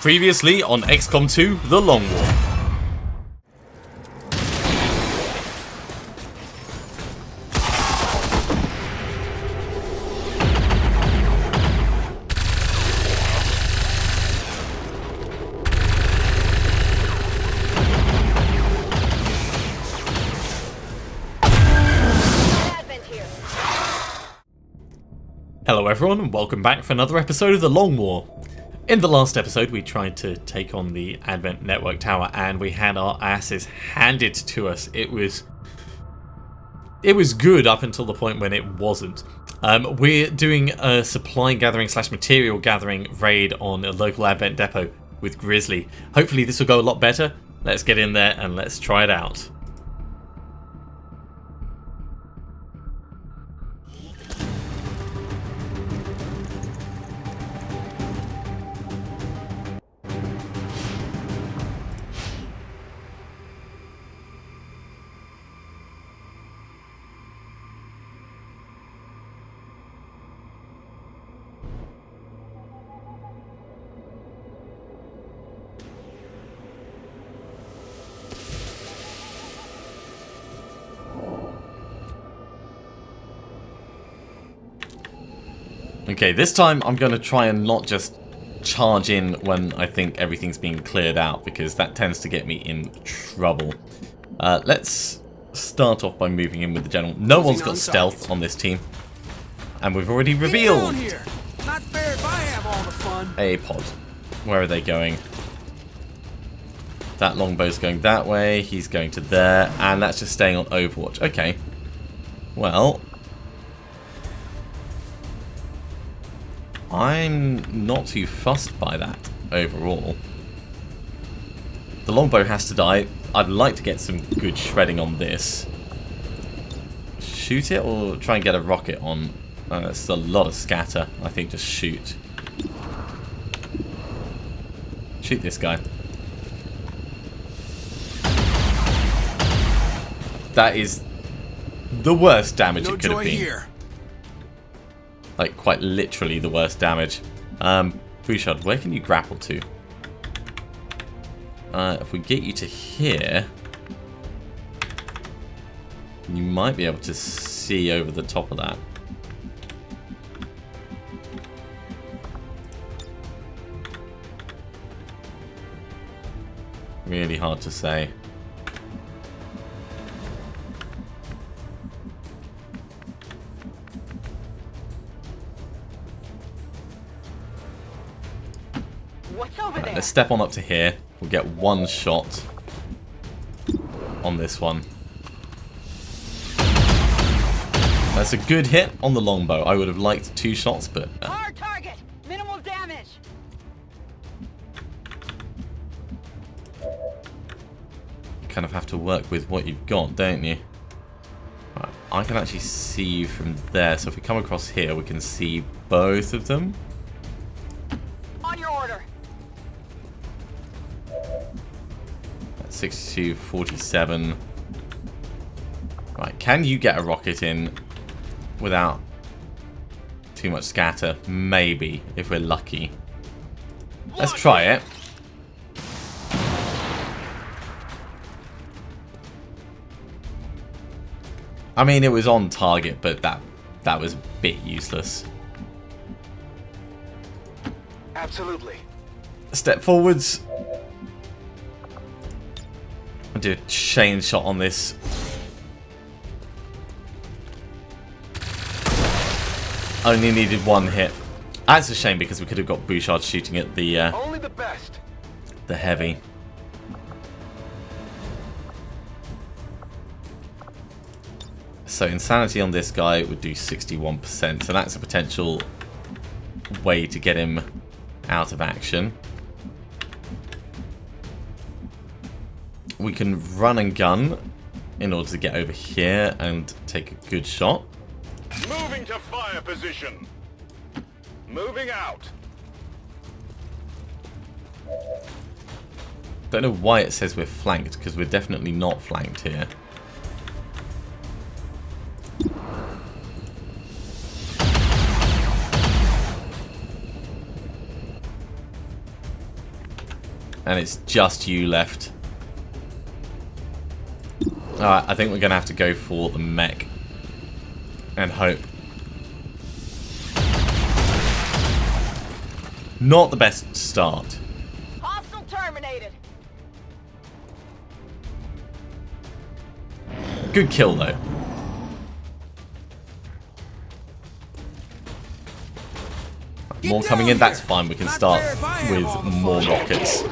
Previously on XCom 2, The Long War. Hello everyone and welcome back for another episode of The Long War. In the last episode we tried to take on the Advent Network Tower and we had our asses handed to us. It was good up until the point when it wasn't. We're doing a supply gathering / material gathering raid on a local Advent depot with Grizzly. Hopefully this will go a lot better. Let's get in there and let's try it out. Okay, this time I'm going to try and not just charge in when I think everything's been cleared out, because that tends to get me in trouble. Let's start off by moving in with the general. No one's got stealth on this team. And we've already revealed Not fair if I have all the fun. a pod. Where are they going? That longbow's going that way, he's going to there, and that's just staying on Overwatch. Okay. Well, I'm not too fussed by that overall. The longbow has to die. I'd like to get some good shredding on this. Shoot it or try and get a rocket on? Oh, that's a lot of scatter. I think just shoot. Shoot this guy. That is the worst damage it could have been. Here. Like, quite literally the worst damage. Bouchard, where can you grapple to? If we get you to here, you might be able to see over the top of that. Really hard to say. Right, let's step on up to here. We'll get one shot on this one. That's a good hit on the longbow. I would have liked 2 shots, but hard target, minimal damage. You kind of have to work with what you've got, don't you? Right, I can actually see you from there, so if we come across here, we can see both of them. On your order. 62, 47. Right, can you get a rocket in without too much scatter? Maybe, if we're lucky. Let's try it. I mean, it was on target, but that was a bit useless. Absolutely. Step forwards. I'll do a chain shot on this. Only needed 1 hit. That's a shame because we could have got Bouchard shooting at the Only the best. The heavy. So insanity on this guy would do 61%. So that's a potential way to get him out of action. We can run and gun in order to get over here and take a good shot. Moving to fire position. Moving out. Don't know why it says we're flanked, because we're definitely not flanked here. And it's just you left. Alright, I think we're going to have to go for the mech. And hope. Not the best start. Hostile terminated. Good kill, though. More coming in, that's fine. We can start with more rockets.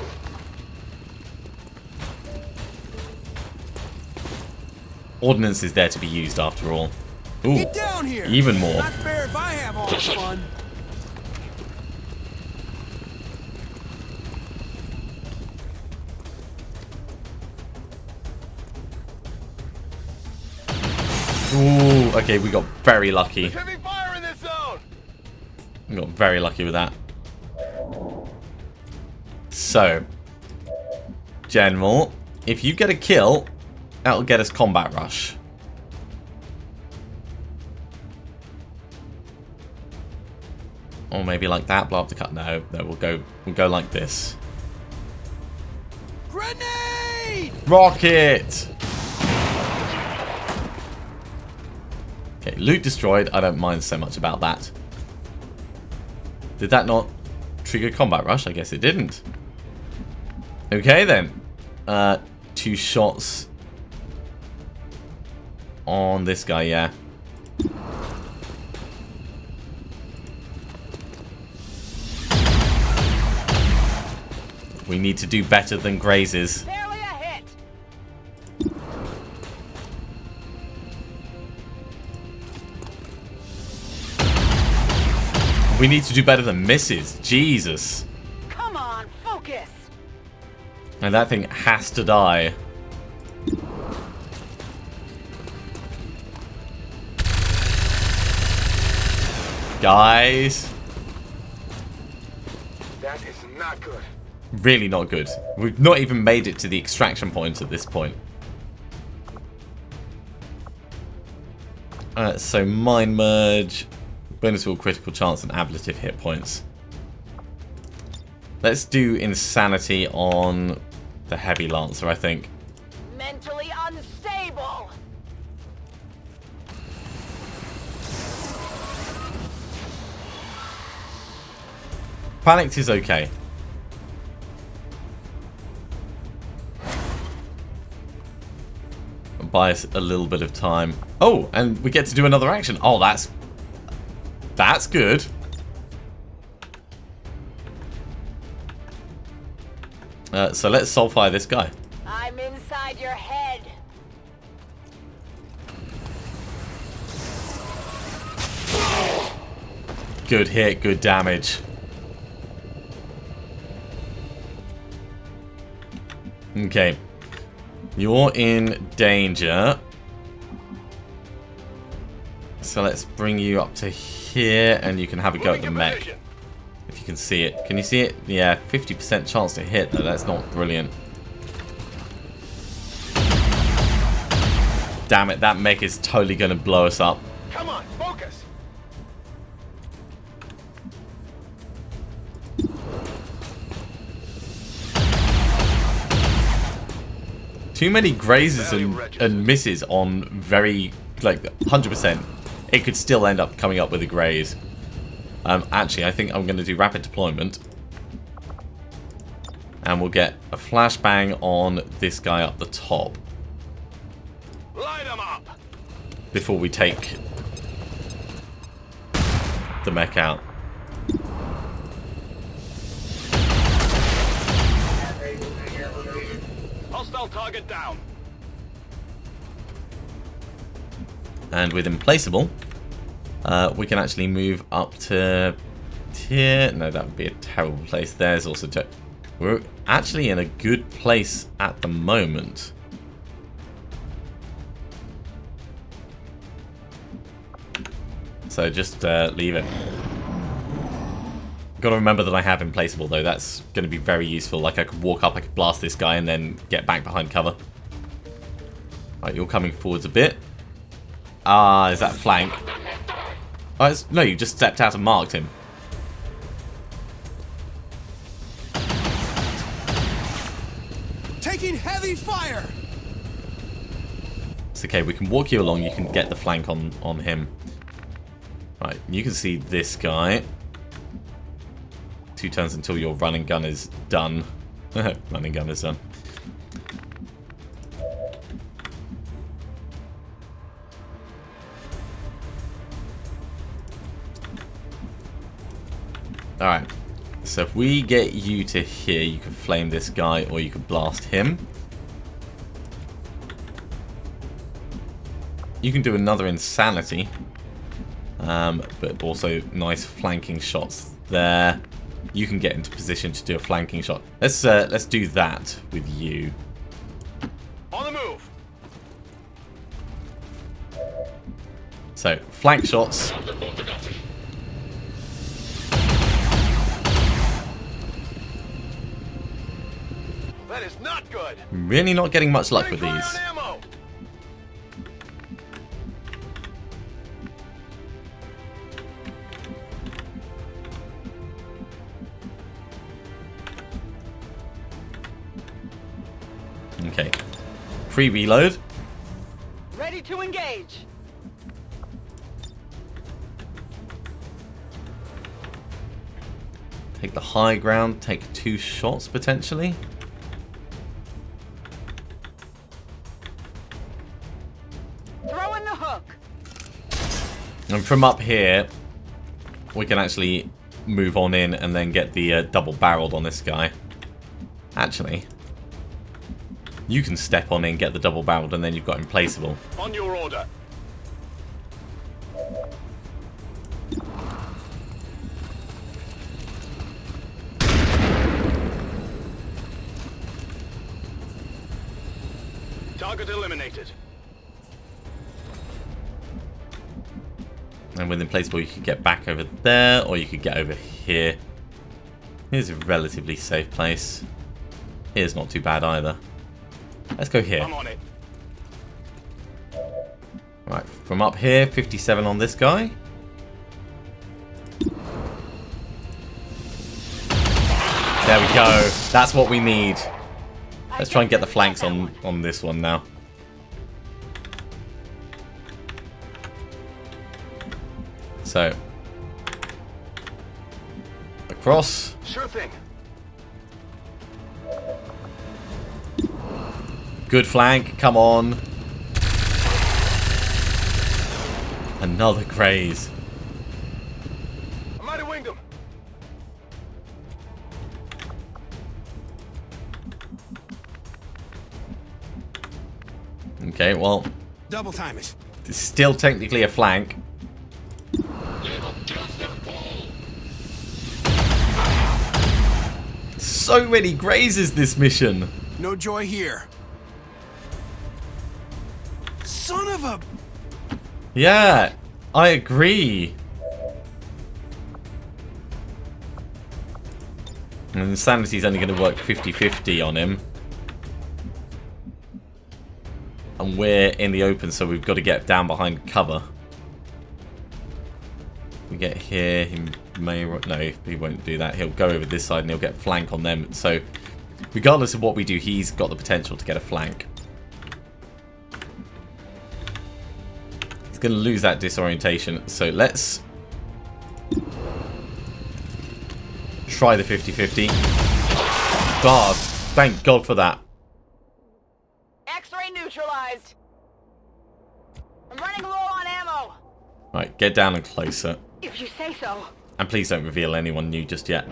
Ordnance is there to be used after all. Ooh, Get down here. even more. Not fair if I have all the fun. Ooh, okay, we got very lucky. Heavy fire in this zone. We got very lucky with that. So, General, if you get a kill, that'll get us combat rush. Or maybe like that, blow up the cut. No, we'll go like this. Grenade! Rocket! Okay, loot destroyed. I don't mind so much about that. Did that not trigger combat rush? I guess it didn't. Okay then. 2 shots on this guy, yeah. We need to do better than grazes. Barely a hit. We need to do better than misses. Jesus. Come on, focus. And that thing has to die. Guys. That is not good. Really not good. We've not even made it to the extraction point at this point. So Mind Merge, bonus all critical chance and ablative hit points. Let's do Insanity on the Heavy Lancer, I think. Mentally unstable. Panicked is okay. Buy us a little bit of time. Oh, and we get to do another action. Oh, that's good. So let's soulfire this guy. I'm inside your head. Good hit, good damage. Okay. You're in danger. So let's bring you up to here and you can have a go at the mech. If you can see it. Can you see it? Yeah, 50% chance to hit though. That's not brilliant. Damn it, that mech is totally going to blow us up. Come on, focus. Too many grazes and misses on very, like, 100%. It could still end up coming up with a graze. Actually, I think I'm going to do rapid deployment. And we'll get a flashbang on this guy up the top. Light 'em up. Before we take the mech out. Hostile target down. And with Implaceable, we can actually move up to here. No, that would be a terrible place. There's also... We're actually in a good place at the moment. So just leave it. Got to remember that I have Implaceable though. That's going to be very useful. Like I could walk up, I could blast this guy and then get back behind cover. Right, you're coming forwards a bit. Ah, is that flank? Oh, no, you just stepped out and marked him. Friendly fire! It's okay, we can walk you along, you can get the flank on him. Right, you can see this guy. 2 turns until your running gun is done. Running gun is done. Alright, so if we get you to here, you can flame this guy or you can blast him. You can do another insanity, but also nice flanking shots there. You can get into position to do a flanking shot. Let's do that with you. On the move. So flank shots. That is not good. Really not getting much luck with Fire these. on ammo. Okay. Free reload. Ready to engage. Take the high ground. Take 2 shots potentially. Throw in the hook. And from up here, we can actually move on in and then get the double barreled on this guy. Actually, you can step on in, get the double barreled, and then you've got implaceable. On your order. Target eliminated. And with implaceable, you could get back over there, or you could get over here. Here's a relatively safe place. Here's not too bad either. Let's go here. I'm on it. Right, from up here, 57 on this guy. There we go. That's what we need. Let's try and get the flanks on this one now. So, across. Sure thing. Good flank, come on. Another graze. I might have winged him. Okay, well, Double time it. it's still technically a flank. So many grazes this mission. No joy here. Son of a... Yeah, I agree. And Insanity's only going to work 50-50 on him. And we're in the open, so we've got to get down behind cover. If we get here, he may... No, he won't do that. He'll go over this side and he'll get flank on them. So, regardless of what we do, he's got the potential to get a flank. He's going to lose that disorientation. So, let's try the 50-50. God, thank God for that. X-ray neutralized. I'm running low on ammo. Right, get down and closer. If you say so. And please don't reveal anyone new just yet.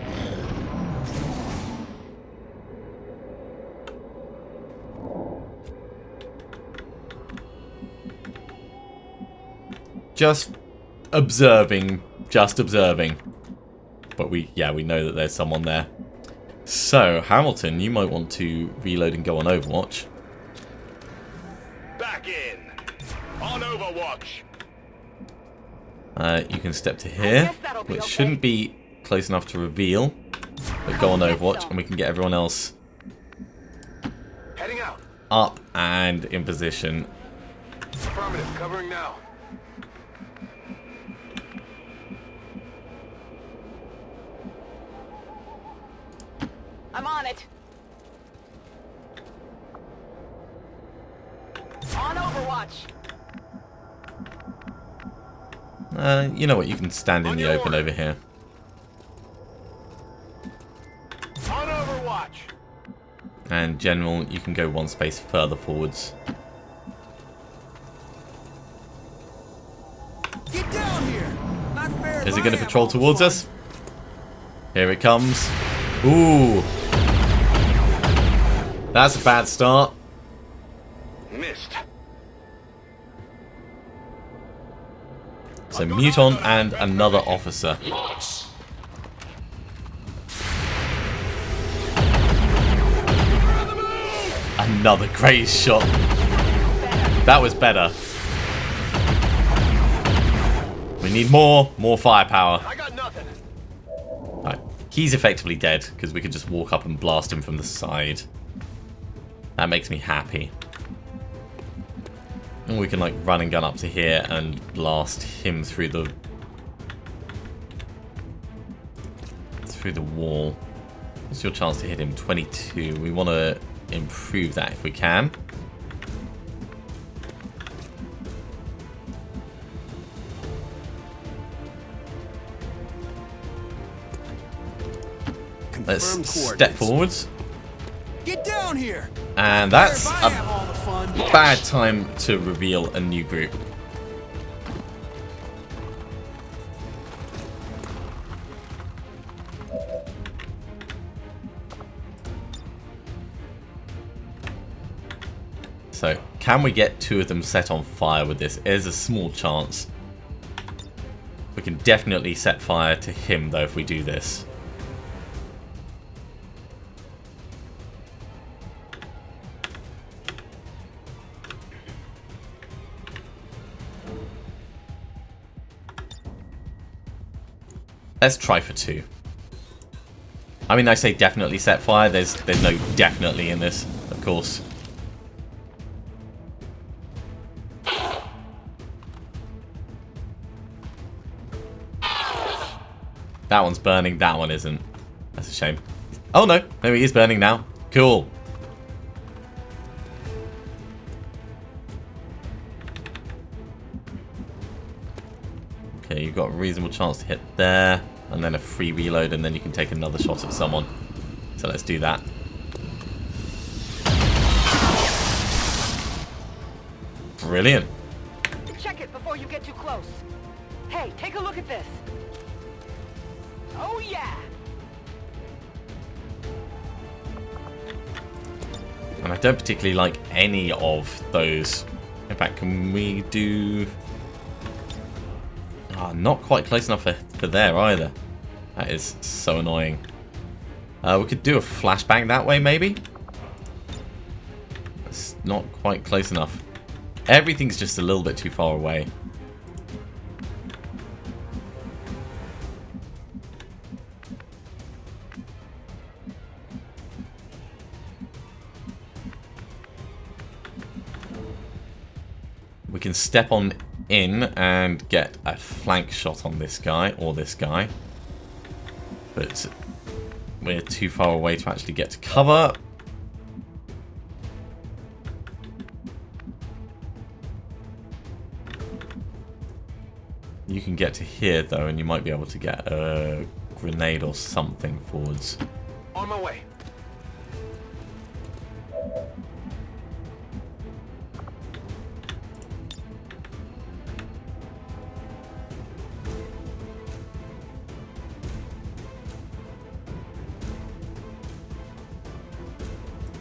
Just observing. Just observing. But we know that there's someone there. So, Hamilton, you might want to reload and go on Overwatch. Back in. On Overwatch. You can step to here, guess that'll be which okay. shouldn't be close enough to reveal. But go on Overwatch, and we can get everyone else Heading out. up and in position. Affirmative. Covering now. I'm on it. You know what? You can stand in the open over here. On overwatch. And General, you can go one space further forwards. Get down here! Not fair. Is it going to patrol towards us? Here it comes. Ooh. That's a bad start. Missed. So Muton and another officer. Another great shot. That was better. We need more firepower. I got nothing. Right. He's effectively dead because we could just walk up and blast him from the side. That makes me happy. And we can like run and gun up to here and blast him through the wall. What's your chance to hit him? 22. We want to improve that if we can. Let's step forwards. Get down here! And that's I have all the fun. a bad time to reveal a new group. So, can we get two of them set on fire with this? There's a small chance. We can definitely set fire to him, though, if we do this. Let's try for two. I mean, I say definitely set fire. There's no definitely in this, of course. That one's burning. That one isn't. That's a shame. Oh no, maybe he is burning now. Cool. Okay, you've got a reasonable chance to hit there, and then a free reload, and then you can take another shot at someone. So let's do that. Brilliant. Check it before you get too close. Hey, take a look at this. Oh yeah! And I don't particularly like any of those. In fact, can we do... not quite close enough for there either. That is so annoying. We could do a flashbang that way, maybe? It's not quite close enough. Everything's just a little bit too far away. We can step on in and get a flank shot on this guy or this guy, but we're too far away to actually get to cover. You can get to here though, and you might be able to get a grenade or something forwards. On my way.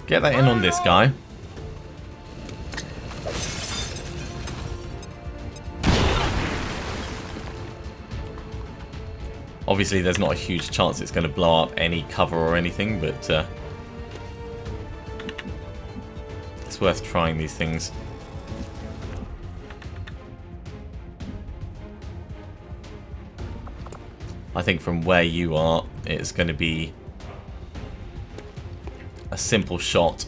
Get that in on this guy. Obviously, there's not a huge chance it's going to blow up any cover or anything, but it's worth trying these things. I think from where you are, it's going to be a simple shot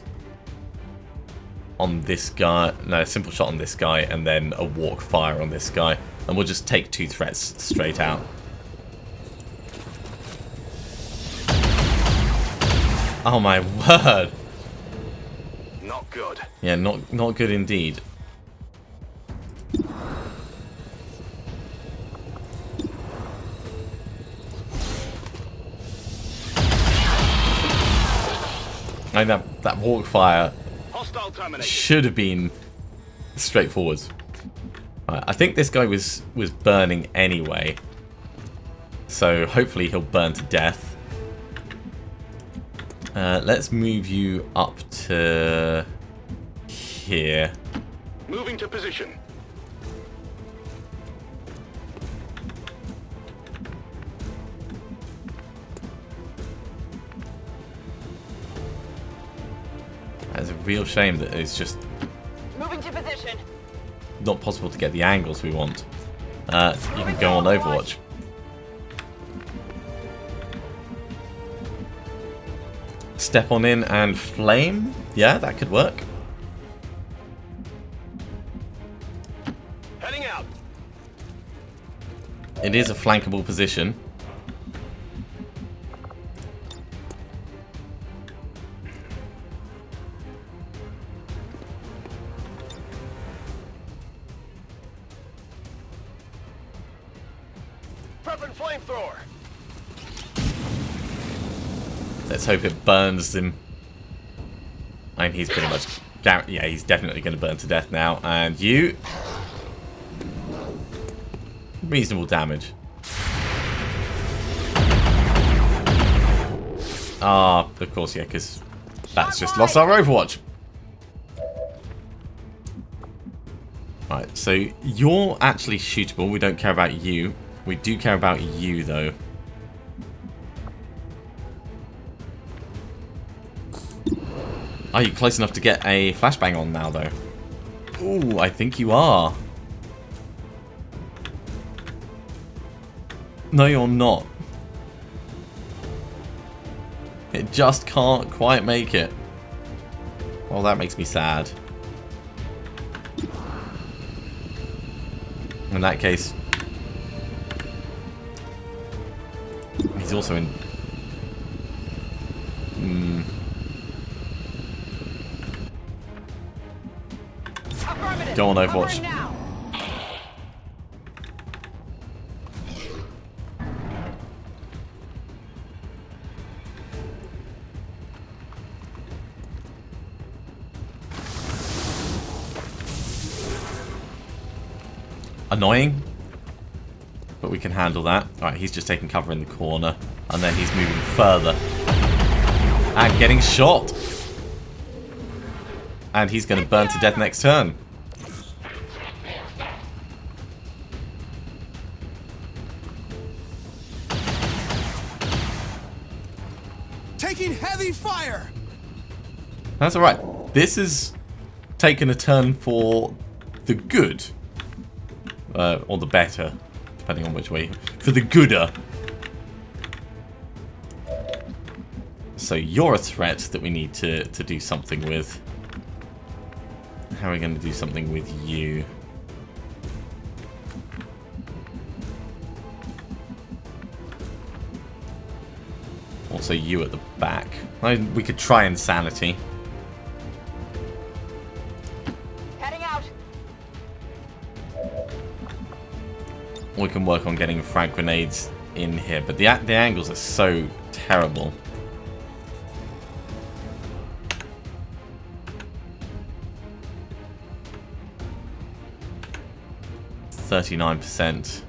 on this guy. No, a simple shot on this guy, and then a walk fire on this guy. And we'll just take two threats straight out. Oh my word. Not good. Yeah, not good indeed. I mean, that walk fire Hostile terminated. should have been straightforward. Right, I think this guy was burning anyway. So hopefully he'll burn to death. Let's move you up to here. Moving to position. It's a real shame that it's just Moving to position. not possible to get the angles we want. You can go on Overwatch. Step on in and flame? Yeah, that could work. Heading out. It is a flankable position. Prepping flamethrower. Let's hope it burns him. I mean, he's pretty much... Yeah, he's definitely going to burn to death now. And you... Reasonable damage. Ah, of course, yeah, because that's just lost our Overwatch. Right, so you're actually shootable. We don't care about you. We do care about you, though. Are you close enough to get a flashbang on now, though? Ooh, I think you are. No, you're not. It just can't quite make it. Well, that makes me sad. In that case... He's also in... Go on, Overwatch. Annoying, but we can handle that. Alright, he's just taking cover in the corner, and then he's moving further. And getting shot! And he's going to burn to death next turn. Taking heavy fire! That's alright. This has taken a turn for the good. Or the better, depending on which way. For the gooder. So you're a threat that we need to do something with. How are we going to do something with you? Also you at the back. We could try Insanity. Heading out. We can work on getting frag grenades in here, but the angles are so terrible. %39%.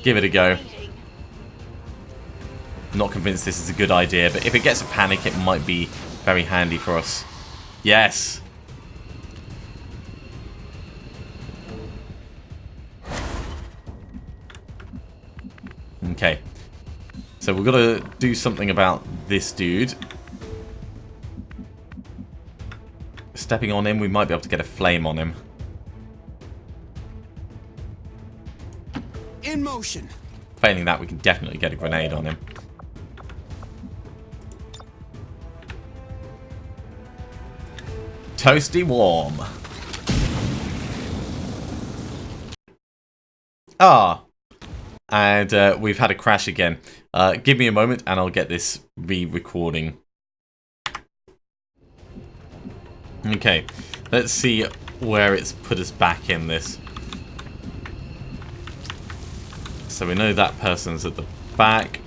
Give it a go. Not convinced this is a good idea, but if it gets a panic, it might be very handy for us. Yes. Okay. So we've got to do something about this dude. Stepping on him, we might be able to get a flame on him. In motion. Failing that, we can definitely get a grenade on him. Toasty warm. Ah. And we've had a crash again. Give me a moment and I'll get this re-recording. Okay, let's see where it's put us back in this. So we know that person's at the back,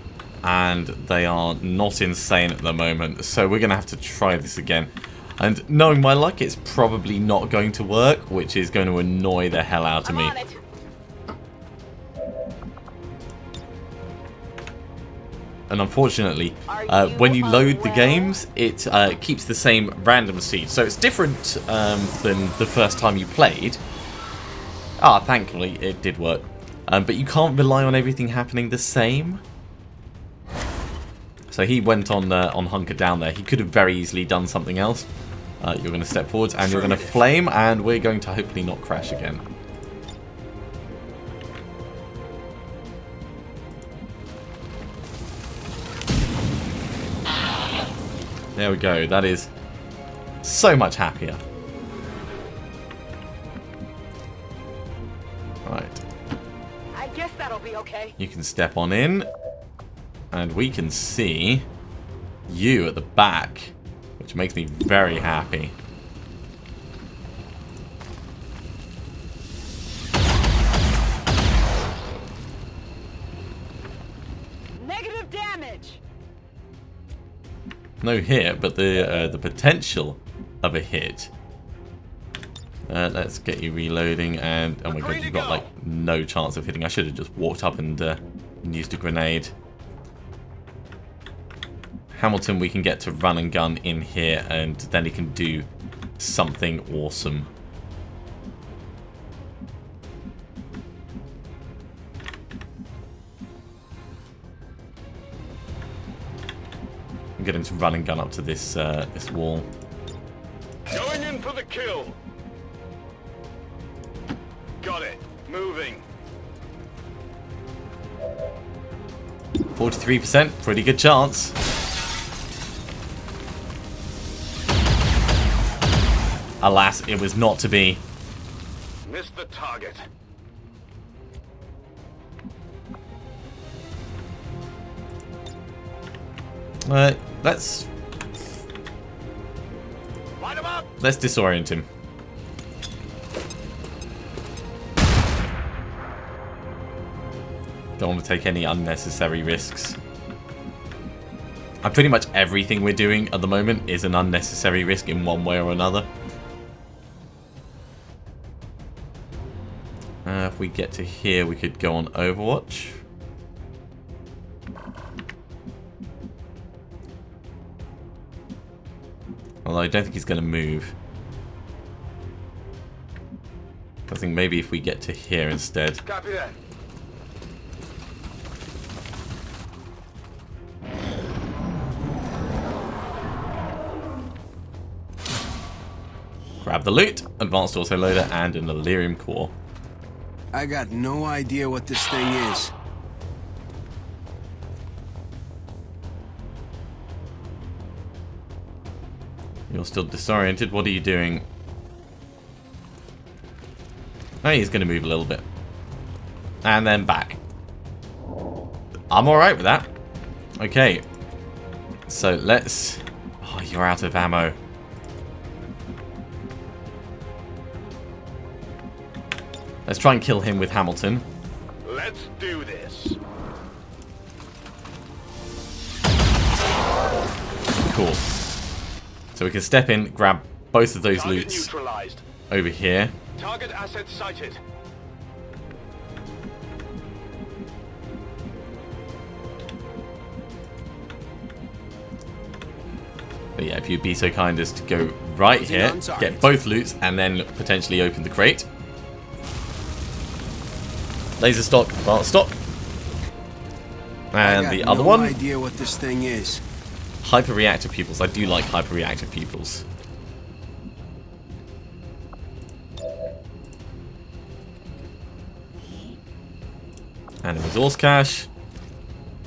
and they are not insane at the moment. So we're going to have to try this again. And knowing my luck, it's probably not going to work, which is going to annoy the hell out of me. And unfortunately, when you load the games, it keeps the same random seed. So it's different than the first time you played. Thankfully, it did work. But you can't rely on everything happening the same. So he went on hunker down there. He could have very easily done something else. You're going to step forwards and you're going to flame, and we're going to hopefully not crash again. There we go. That is so much happier. Right. I guess that'll be okay. You can step on in, and we can see you at the back, which makes me very happy. Negative damage. No hit, but the potential of a hit. Let's get you reloading, and oh my god, you've got like no chance of hitting. I should have just walked up and used a grenade. Hamilton we can get to run and gun in here, and then he can do something awesome. Get him to run and gun up to this this wall. Going in for the kill. Got it. Moving. 43%, pretty good chance. Alas, it was not to be. Missed the target. Light him up. Let's disorient him. Don't want to take any unnecessary risks. And pretty much everything we're doing at the moment is an unnecessary risk in one way or another. If we get to here, we could go on Overwatch. Although I don't think he's going to move. I think maybe if we get to here instead. Copy that. Grab the loot, advanced autoloader, and an Elerium core. I got no idea what this thing is. You're still disoriented. What are you doing? Oh, he's going to move a little bit. And then back. I'm alright with that. Okay. So let's... Oh, you're out of ammo. Let's try and kill him with Hamilton. Let's do this. Cool. So we can step in, grab both of those Target loots neutralized. over here. Target asset sighted. But yeah, if you'd be so kind as to go right here, get both loots, and then potentially open the crate. Laser stock, advanced stock. And the other one. I got no idea what this thing is. Hyper-reactive pupils. I do like hyper-reactive pupils. And a resource cache.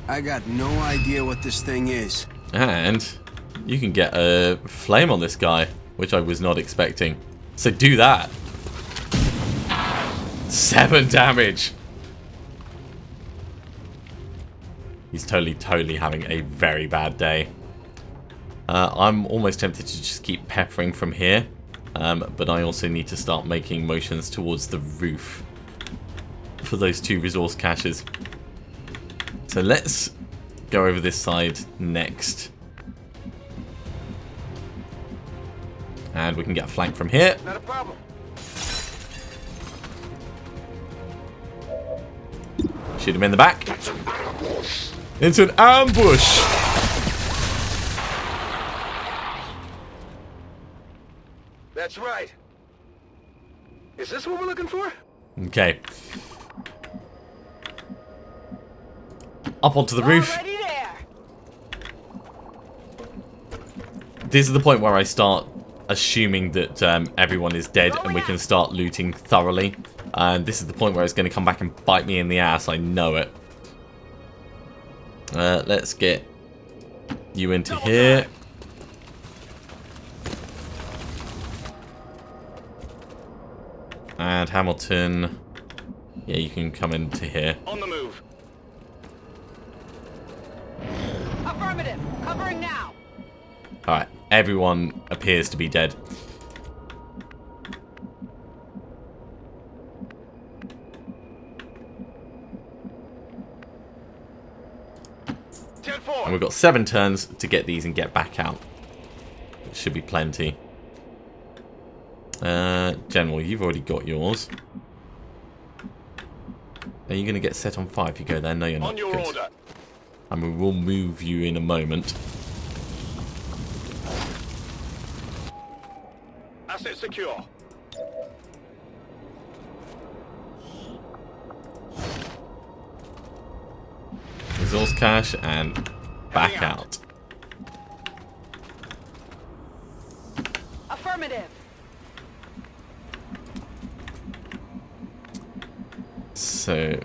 I got no idea what this thing is. And you can get a flame on this guy, which I was not expecting. So do that. 7 damage. He's totally having a very bad day. I'm almost tempted to just keep peppering from here. But I also need to start making motions towards the roof for those 2 resource caches. So let's go over this side next. And we can get a flank from here. Not a problem. Shoot him in the back. Into an ambush. That's right. Is this what we're looking for? Okay. Up onto the roof. Already there. This is the point where I start assuming that everyone is dead and we can start looting thoroughly. And this is the point where it's going to come back and bite me in the ass. I know it. Let's get you into here. And Hamilton, yeah, you can come into here. On the move. Affirmative. Covering now. Alright, everyone appears to be dead. And we've got 7 turns to get these and get back out. It should be plenty. General, you've already got yours. Are you going to get set on fire if you go there? No, you're not. On your Good. order. And we will move you in a moment. Asset secure. Resource cache and back out. Affirmative. So,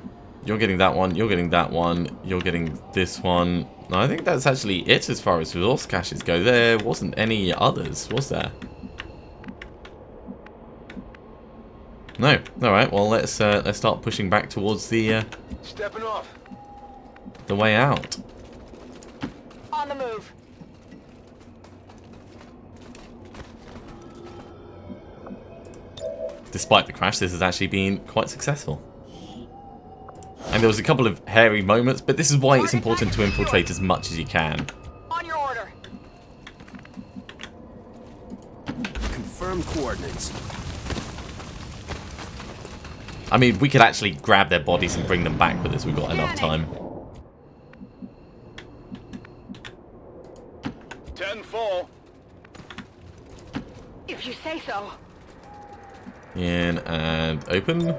you're getting that one, you're getting that one, you're getting this one. No, I think that's actually it as far as resource caches go. There wasn't any others, was there? No. Alright, well let's start pushing back towards the Stepping off. way out. On the move. Despite the crash, this has actually been quite successful. And there was a couple of hairy moments, but this is why it's important to infiltrate as much as you can. On your order. Confirmed coordinates. I mean, we could actually grab their bodies and bring them back with us. We've got enough time. 10-4. If you say so. In and open.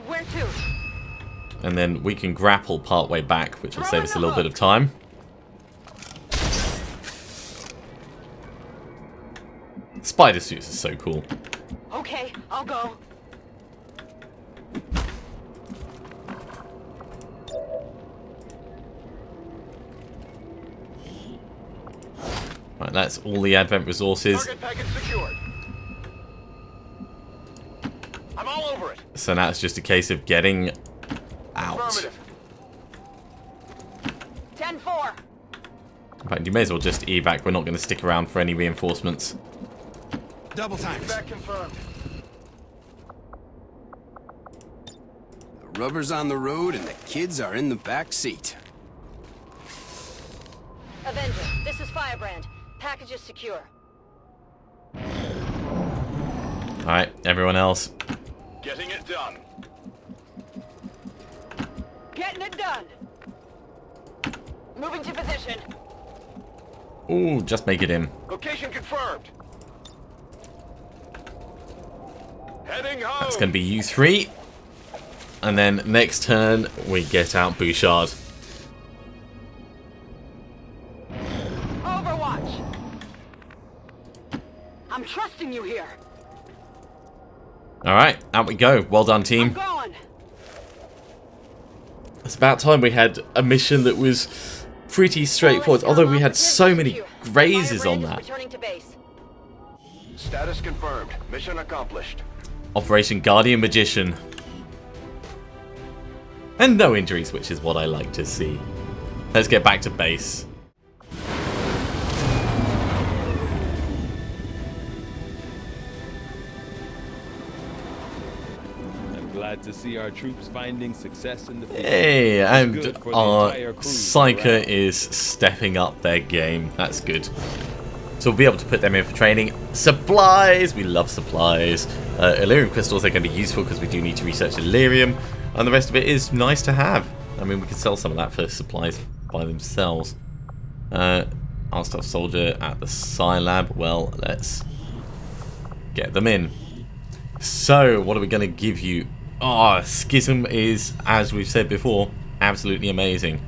Where to? And then we can grapple part way back, which will save us a little bit of time. Spider suits are so cool. Okay, I'll go. Right, that's all the advent resources. Target package secured. I'm all over it. So now it's just a case of getting out. Affirmative. 10-4. In fact, you may as well just evac. We're not going to stick around for any reinforcements. Double times. Back confirmed. The rubber's on the road and the kids are in the back seat. Avenger, this is Firebrand. Package is secure. Alright, everyone else. Getting it done. Getting it done. Moving to position. Ooh, just make it in. Location confirmed. Heading home. That's going to be you 3. And then next turn, we get out Bouchard. Overwatch. I'm trusting you here. Alright, out we go. Well done, I'm team. going. It's about time we had a mission that was pretty straightforward, although we had so many grazes on that. Returning to base. Status confirmed. Mission accomplished. Operation Guardian Magician. And no injuries, which is what I like to see. Let's get back to base. glad to see our troops finding success in the field. Hey, and good for the our entire crew psyker morale. is stepping up their game. That's good. So we'll be able to put them in for training. Supplies! We love supplies. Illyrium crystals are going to be useful because we do need to research Illyrium. And the rest of it is nice to have. I mean, we could sell some of that for supplies by themselves. Our staff soldier at the Psi Lab. Well, let's get them in. So, what are we going to give you? Oh, Schism is, as we've said before, absolutely amazing.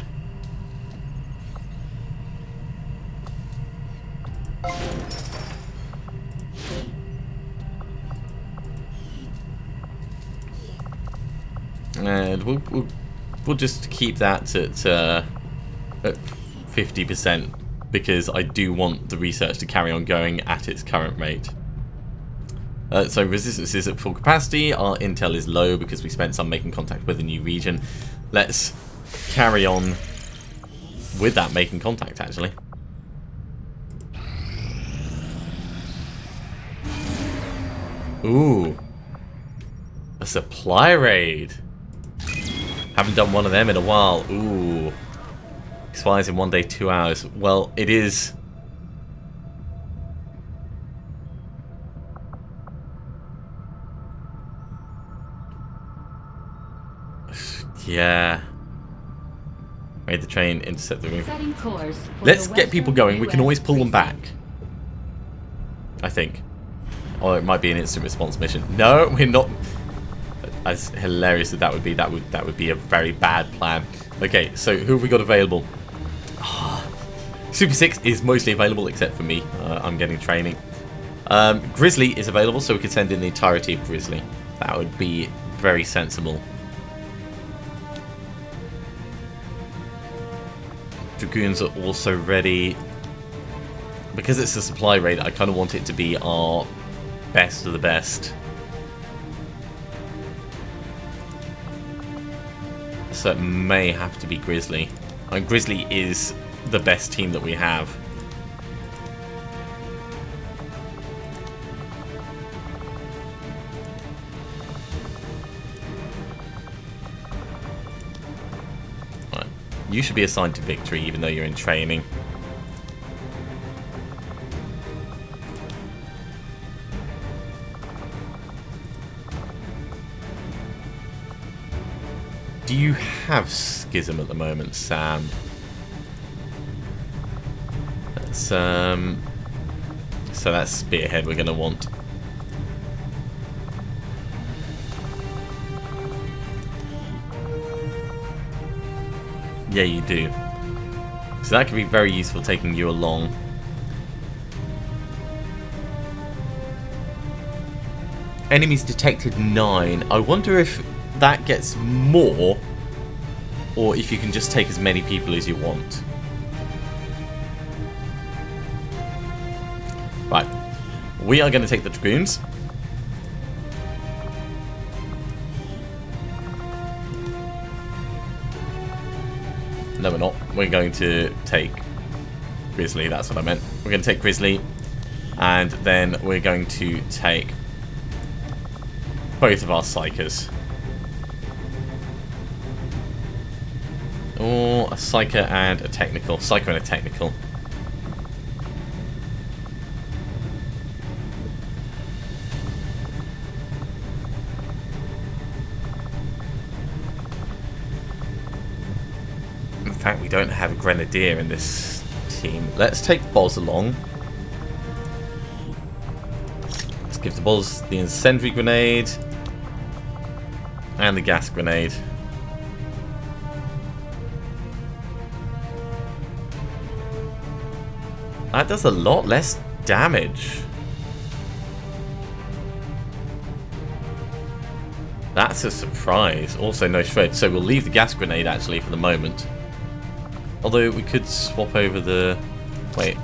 And we'll just keep that at 50% because I do want the research to carry on going at its current rate. So resistance is at full capacity. Our intel is low because we spent some making contact with a new region. Let's carry on with that making contact, actually. Ooh. A supply raid. Haven't done one of them in a while. Ooh. Expires in 1 day, 2 hours. Well, it is... Yeah. Raid the train, intercept the room. Let's get people going. We can always pull them back. I think. Or it might be an instant response mission. No, we're not. As hilarious as that would be, that would be a very bad plan. Okay, so who have we got available? Super 6 is mostly available except for me. I'm getting training. Grizzly is available, so we could send in the entirety of Grizzly. That would be very sensible. Dragoons are also ready. Because it's a supply raid, I kind of want it to be our best of the best. So it may have to be Grizzly. And Grizzly is the best team that we have. Right. You should be assigned to victory even though you're in training. Do you have Schism at the moment, Sam? That's, so that's Spearhead we're going to want. Yeah, you do. So that could be very useful taking you along. Enemies detected 9. I wonder if that gets more, or if you can just take as many people as you want. Right, we are going to take the Dragoons. No, we're not. We're going to take Grizzly, that's what I meant. We're going to take Grizzly, and then we're going to take both of our Psykers. Or a psyker and a technical. Psyker and a technical. In fact, we don't have a grenadier in this team. Let's take Boz along. Let's give the Boz the incendiary grenade and the gas grenade. That does a lot less damage. That's a surprise. Also no shred, so we'll leave the gas grenade actually for the moment. Although we could swap over the... Wait.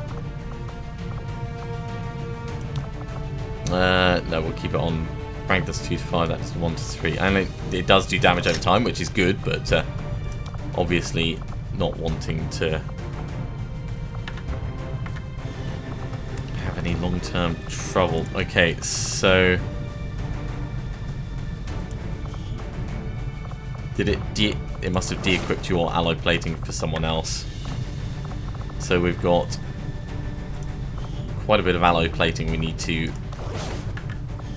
No, we'll keep it on. Rank does 2 to 5, that's 1 to 3. And it does do damage over time, which is good, but obviously not wanting to have any long-term trouble. Okay, so It must have de-equipped your alloy plating for someone else. So we've got quite a bit of alloy plating we need to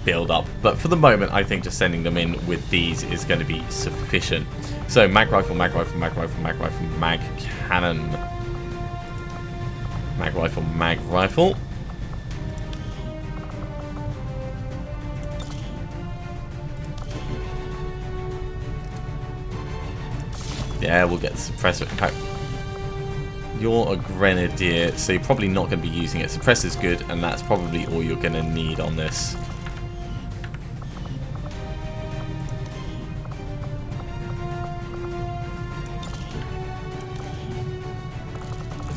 build up. But for the moment, I think just sending them in with these is going to be sufficient. So mag rifle, mag rifle, mag rifle, mag rifle, mag cannon. Mag rifle, mag rifle. Yeah, we'll get the suppressor. In fact, you're a grenadier, so you're probably not going to be using it. Suppressor's good, and that's probably all you're going to need on this.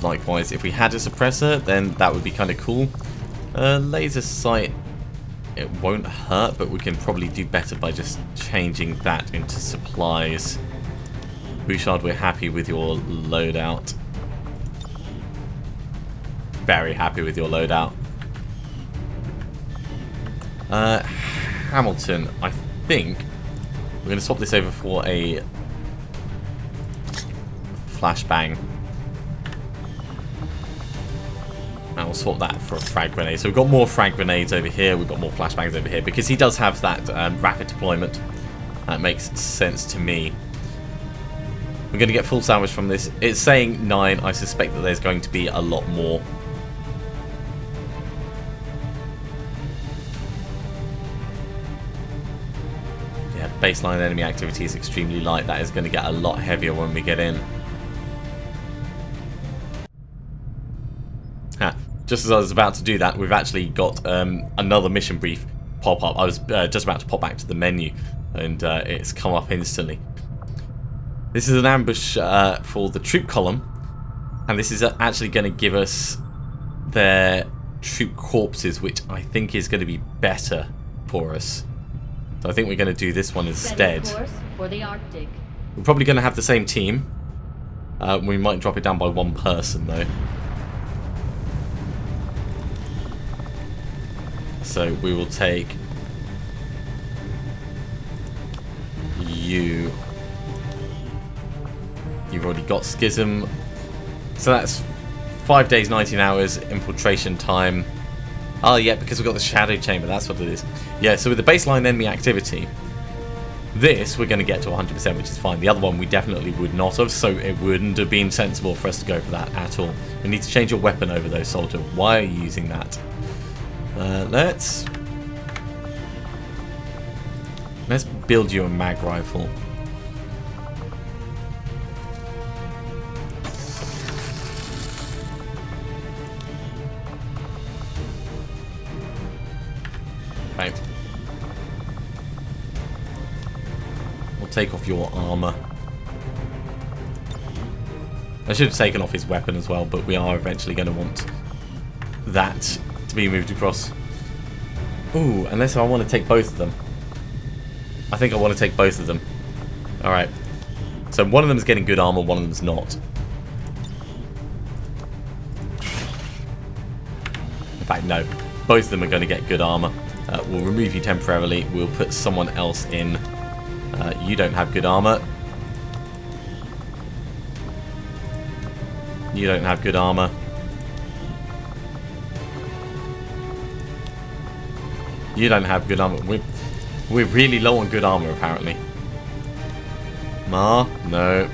Likewise, if we had a suppressor, then that would be kind of cool. Laser sight, it won't hurt, but we can probably do better by just changing that into supplies. Bouchard, we're happy with your loadout. Very happy with your loadout. Hamilton, I think we're going to swap this over for a flashbang. And we'll swap that for a frag grenade. So we've got more frag grenades over here, we've got more flashbangs over here, because he does have that rapid deployment. That makes sense to me. We're going to get full salvage from this. It's saying 9. I suspect that there's going to be a lot more. Yeah, baseline enemy activity is extremely light. That is going to get a lot heavier when we get in. Just as I was about to do that, we've actually got another mission brief pop up. I was just about to pop back to the menu, and it's come up instantly. This is an ambush for the troop column, and this is actually going to give us their troop corpses, which I think is going to be better for us. So I think we're going to do this one instead. For the Arctic. We're probably going to have the same team. We might drop it down by one person though. So we will take you. You've already got Schism. So that's 5 days, 19 hours, infiltration time. Oh yeah, because we've got the Shadow Chamber, that's what it is. Yeah, so with the baseline enemy activity, this we're going to get to 100%, which is fine. The other one we definitely would not have, so it wouldn't have been sensible for us to go for that at all. We need to change your weapon over though, soldier. Why are you using that? Let's build you a mag rifle. Okay. We'll take off your armor. I should have taken off his weapon as well, but we are eventually going to want that to be moved across. Ooh, unless I want to take both of them. I think I want to take both of them. Alright. So one of them is getting good armor, one of them is not. In fact, no. Both of them are going to get good armor. We'll remove you temporarily. We'll put someone else in. You don't have good armor. You don't have good armor. You don't have good armor. We're really low on good armor, apparently. Ma? No.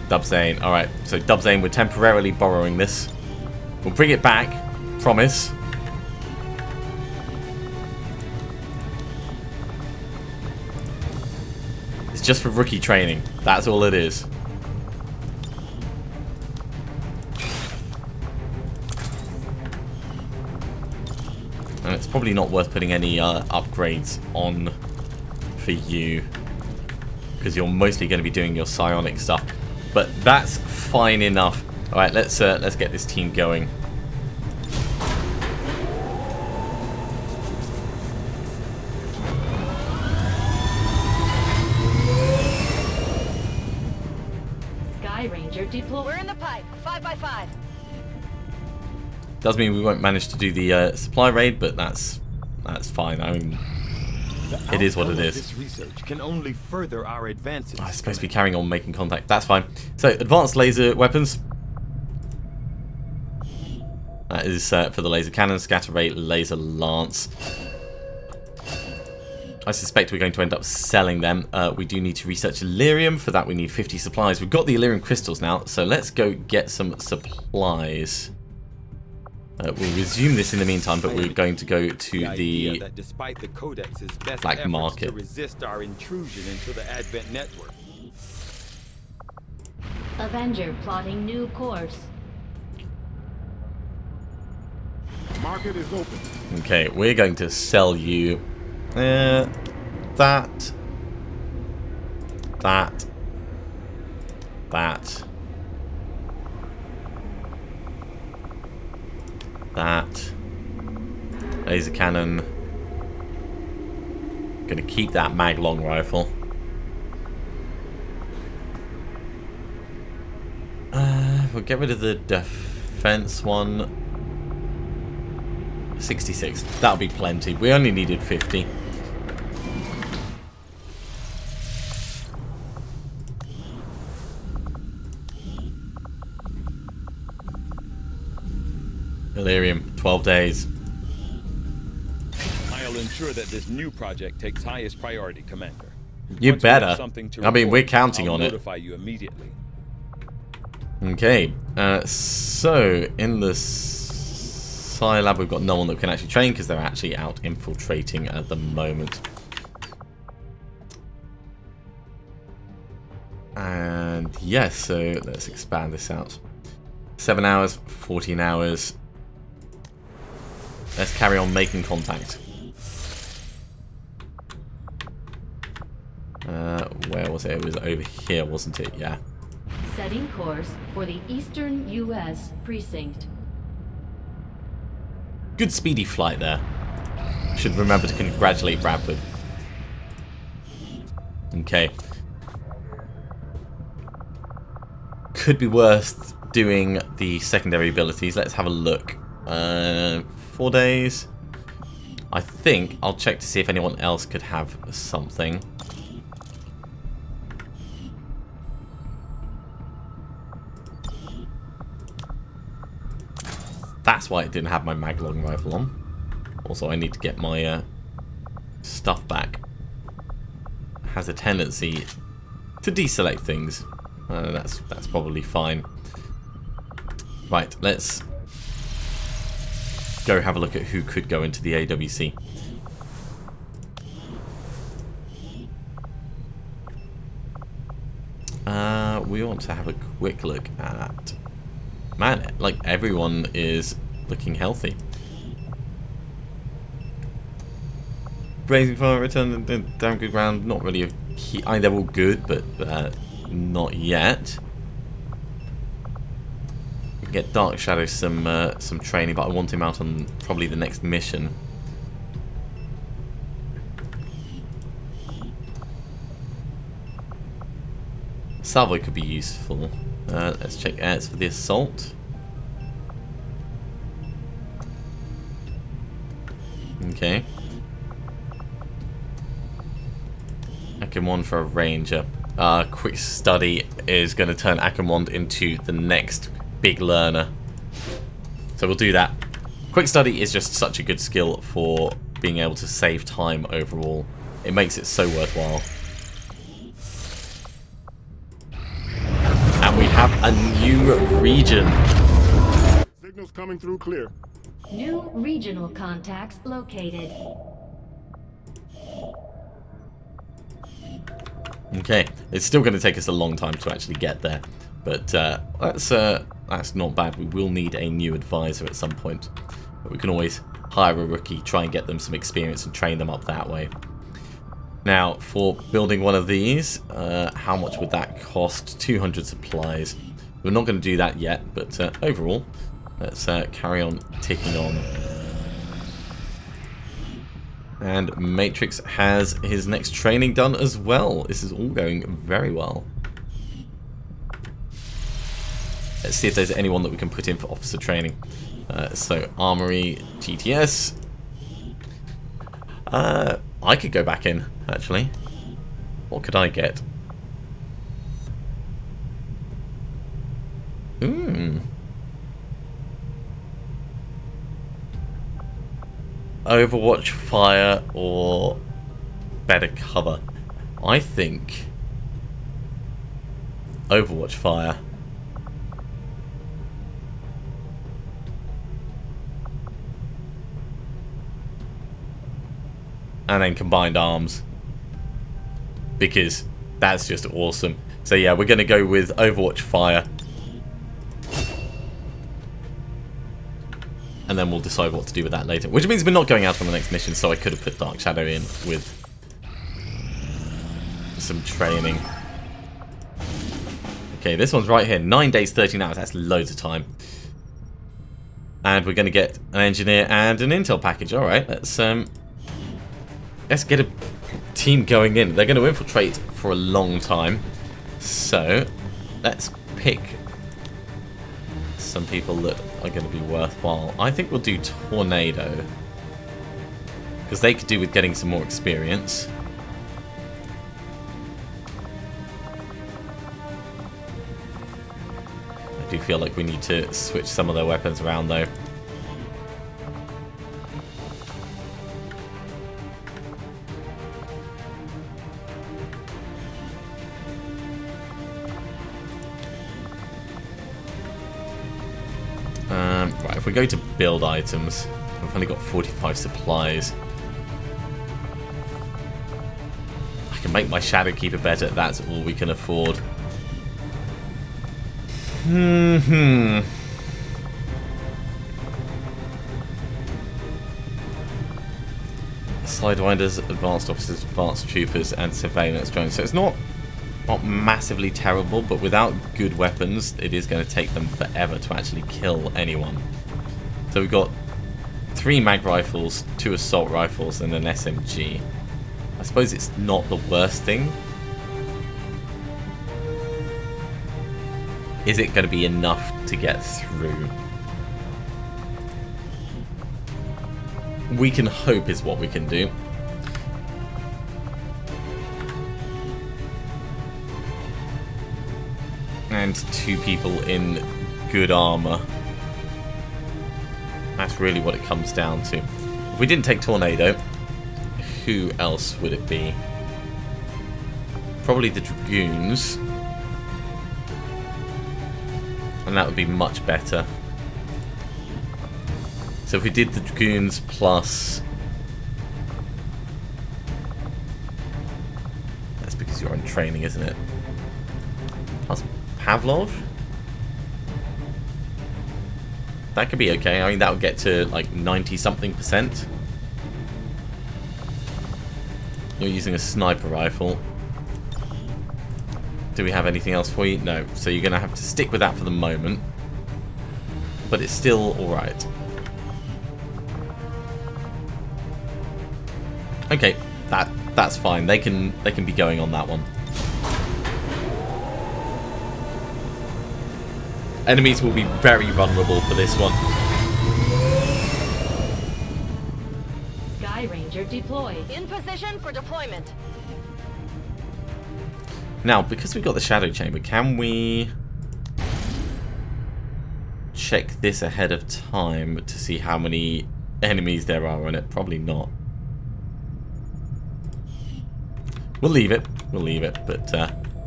Dubzane. Alright, so Dubzane, we're temporarily borrowing this. We'll bring it back. Promise. It's just for rookie training. That's all it is. And it's probably not worth putting any upgrades on for you, because you're mostly going to be doing your psionic stuff. But that's fine enough. All right, let's get this team going. Sky Ranger deploy. We're in the pipe. 5x5. Does mean we won't manage to do the supply raid, but that's fine. I mean, It is what it outcome of is. This research can only further our advances. I'm supposed to be carrying on making contact. That's fine. So, advanced laser weapons. That is for the laser cannon, scatter rate, laser lance. I suspect we're going to end up selling them. We do need to research Illyrium. For that, we need 50 supplies. We've got the Illyrium crystals now, so let's go get some supplies. We'll resume this in the meantime, but we're going to go to idea the that despite the Codex's best black efforts market. to resist our intrusion into the Advent network. Avenger plotting new course. Market is open. Okay, we're going to sell you that. Laser cannon. Gonna keep that mag long rifle. We'll get rid of the defense one. 66. That'll be plenty. We only needed 50. Illyrium, 12 days. I'll ensure that this new project takes highest priority, Commander. You Once we have better. something to I mean, we're report, counting I'll on it. notify you immediately. Okay, so in the Psi Lab we've got no one that can actually train because they're actually out infiltrating at the moment. And yes, so let's expand this out. 7 hours, 14 hours. Let's carry on making contact. Where was it? It was over here, wasn't it? Yeah. Setting course for the Eastern U.S. precinct. Good speedy flight there. Should remember to congratulate Bradford. Okay. Could be worth doing the secondary abilities. Let's have a look. 4 days. I think I'll check to see if anyone else could have something. That's why it didn't have my maglong rifle on. Also, I need to get my stuff back. It has a tendency to deselect things. That's probably fine. Right, let's go have a look at who could go into the AWC. We want to have a quick look at... Man, like everyone is looking healthy. Blazing Fire, Return to Damn Good Ground, not really a key. I mean, they're all good, but not yet. We can get Dark Shadow some training, but I want him out on probably the next mission. Salvo could be useful. Let's check ads for the assault. Okay. Akamond for a ranger. Quick study is going to turn Akamond into the next big learner. So we'll do that. Quick study is just such a good skill for being able to save time overall. It makes it so worthwhile. And we have a new region. Signals coming through clear. New regional contacts located. Okay, it's still going to take us a long time to actually get there, but that's not bad. We will need a new advisor at some point, but we can always hire a rookie, try and get them some experience and train them up that way. Now, for building one of these, how much would that cost? 200 supplies. We're not going to do that yet, but overall, let's carry on ticking on. And Matrix has his next training done as well. This is all going very well. Let's see if there's anyone that we can put in for officer training. So, Armory, GTS. I could go back in, actually. What could I get? Overwatch fire or better cover? I think Overwatch fire. And then combined arms, because that's just awesome. So yeah, we're going to go with Overwatch fire, and then we'll decide what to do with that later, which means we're not going out on the next mission, so I could have put Dark Shadow in with some training. Okay, this one's right here, 9 days 13 hours. That's loads of time. And we're going to get an engineer and an intel package. Alright, let's get a team going in. They're going to infiltrate for a long time. So, let's pick some people that are going to be worthwhile. I think we'll do Tornado, because they could do with getting some more experience. I do feel like we need to switch some of their weapons around though. Right, if we go to build items, we've only got 45 supplies. I can make my Shadowkeeper better, that's all we can afford. Sidewinders, advanced officers, advanced troopers, and surveillance drones. So it's not massively terrible, but without good weapons, it is going to take them forever to actually kill anyone. So we've got 3 mag rifles, 2 assault rifles, and an SMG. I suppose it's not the worst thing. Is it going to be enough to get through? We can hope is what we can do. And 2 people in good armor. That's really what it comes down to. If we didn't take Tornado, who else would it be? Probably the Dragoons. And that would be much better. So if we did the Dragoons plus... That's because you're in training, isn't it? Plus Pavlov? That could be okay. I mean, that would get to like 90-something%. You're using a sniper rifle. Do we have anything else for you? No. So you're going to have to stick with that for the moment. But it's still alright. Okay, that's fine. They can be going on that one. Enemies will be very vulnerable for this one. Sky Ranger deployed. In position for deployment. Now, because we've got the Shadow Chamber, can we check this ahead of time to see how many enemies there are on it? Probably not. We'll leave it. We'll leave it, but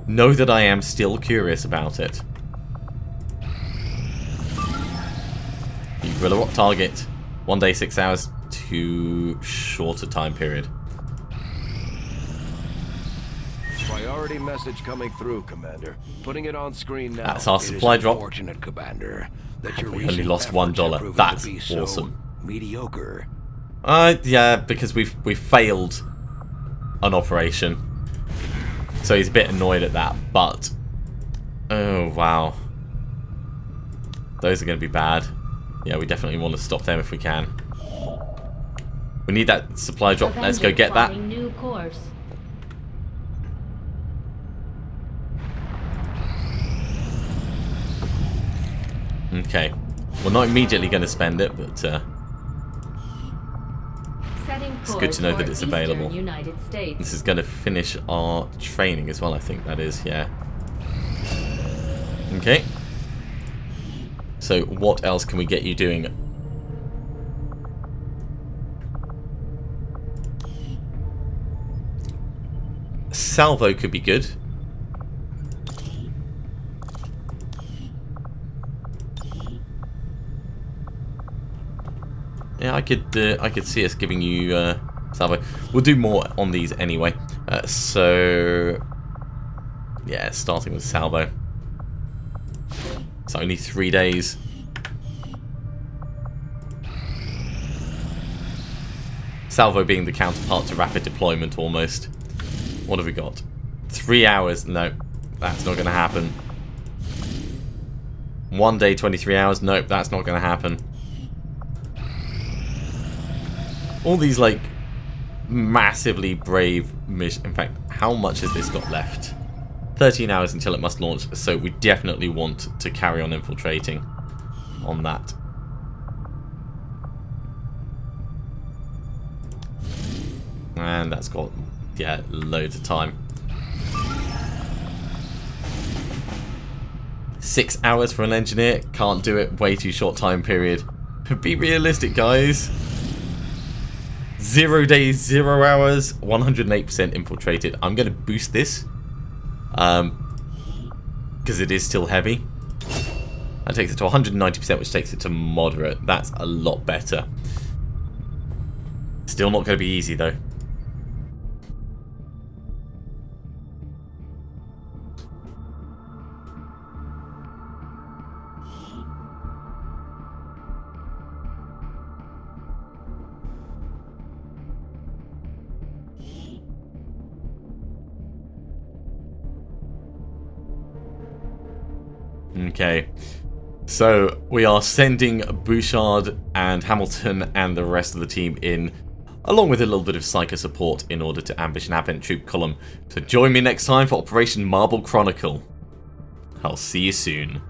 know that I am still curious about it. Guerrilla Rock target. 1 day, 6 hours. Too short a time period. Priority message coming through, Commander. Putting it on screen now. That's our supply drop. Fortunate, Commander, that your We only recent lost efforts have $1. proven That's to be so awesome. mediocre. Yeah, because we've failed an operation. So he's a bit annoyed at that, but oh wow. Those are going to be bad. Yeah, we definitely want to stop them if we can. We need that supply drop. Let's go get that. New course. Okay. We're not immediately going to spend it, but Setting course good to know that it's available. United States. This is going to finish our training as well, I think that is, yeah. Okay. So what else can we get you doing? Salvo could be good. Yeah, I could see us giving you salvo. We'll do more on these anyway. So yeah, starting with salvo. It's only 3 days. Salvo being the counterpart to rapid deployment almost. What have we got? 3 hours? No, that's not going to happen. 1 day, 23 hours? Nope, that's not going to happen. All these, like, massively brave missions. In fact, how much has this got left? 13 hours until it must launch, so we definitely want to carry on infiltrating on that. And that's got, yeah, loads of time. 6 hours for an engineer? Can't do it, way too short time period. Be realistic, guys. 0 days, 0 hours, 108% infiltrated. I'm going to boost this. Because it is still heavy. That takes it to 190%, which takes it to moderate. That's a lot better. Still not going to be easy, though. Okay, so we are sending Bouchard and Hamilton and the rest of the team in, along with a little bit of psyker support in order to ambush an Advent troop column. So join me next time for Operation Marble Chronicle. I'll see you soon.